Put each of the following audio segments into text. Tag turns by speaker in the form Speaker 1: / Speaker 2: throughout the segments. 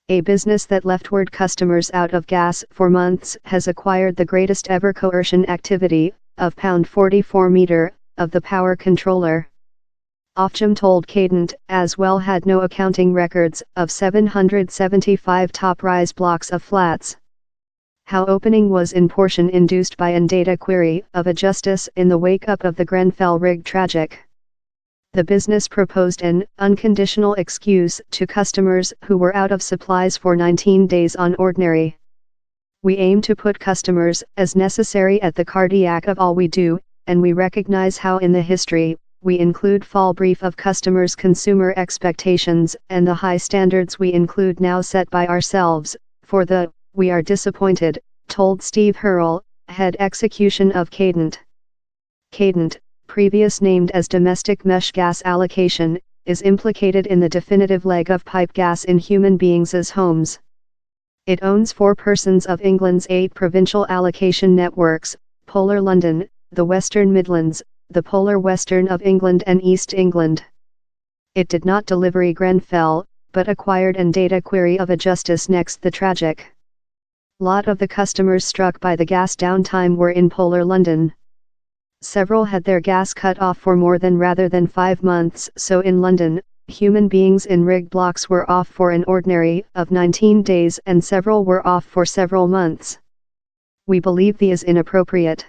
Speaker 1: A business that leftward customers out of gas for months has acquired the greatest ever coercion activity, of £44 meter, of the power controller. Ofgem told Cadent, as well had no accounting records, of 775 top-rise blocks of flats. How opening was in portion induced by an data query of a justice in the wake-up of the Grenfell rig tragic. The business proposed an unconditional excuse to customers who were out of supplies for 19 days on ordinary. We aim to put customers as necessary at the cardiac of all we do, and we recognize how in the history, we include fall brief of customers' consumer expectations and the high standards we include now set by ourselves, we are disappointed, told Steve Hurrell, head execution of Cadent. Cadent, previous named as Domestic Mesh Gas Allocation, is implicated in the definitive leg of pipe gas in human beings' homes. It owns 4 persons of England's 8 provincial allocation networks, Polar London, the Western Midlands, the Polar Western of England and East England. It did not deliver Grenfell, but acquired an data query of a justice next the tragic. Lot of the customers struck by the gas downtime were in Polar London. Several had their gas cut off for more than rather than 5 months, so in London, human beings in rig blocks were off for an ordinary of 19 days and several were off for several months. We believe these is inappropriate.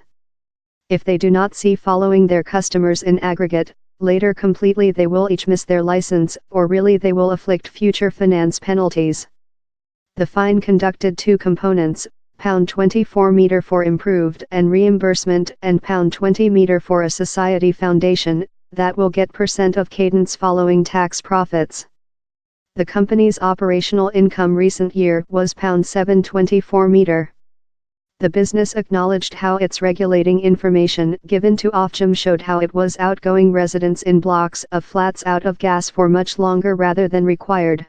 Speaker 1: If they do not see following their customers in aggregate, later completely they will each miss their license, or really they will afflict future finance penalties. The fine conducted 2 components, £24 meter for improved and reimbursement and £20 meter for a society foundation, that will get % of Cadent's following tax profits. The company's operational income recent year was £724 meter. The business acknowledged how its regulating information given to Ofgem showed how it was outgoing residents in blocks of flats out of gas for much longer rather than required.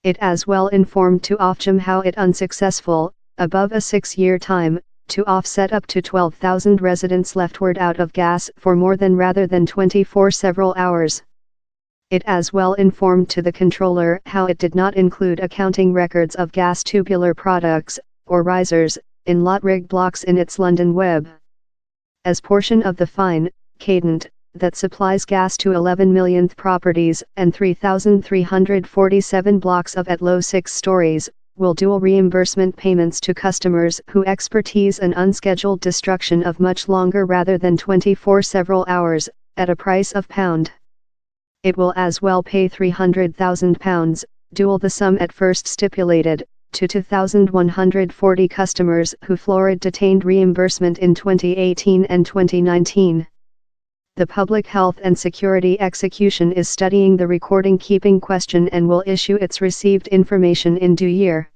Speaker 1: It as well informed to Ofgem how it unsuccessful, above a 6-year time, to offset up to 12,000 residents leftward out of gas for more than rather than 24 several hours. It as well informed to the controller how it did not include accounting records of gas tubular products, or risers, in lot rig blocks in its London web. As portion of the fine, Cadent, that supplies gas to 11 millionth properties and 3,347 blocks of at low 6 stories, will dual reimbursement payments to customers who expertise an unscheduled destruction of much longer rather than 24 several hours, at a price of £. It will as well pay £300,000, dual the sum at first stipulated, to 2,140 customers who Florid detained reimbursement in 2018 and 2019. The Public Health and Security Execution is studying the recording keeping question and will issue its received information in due year.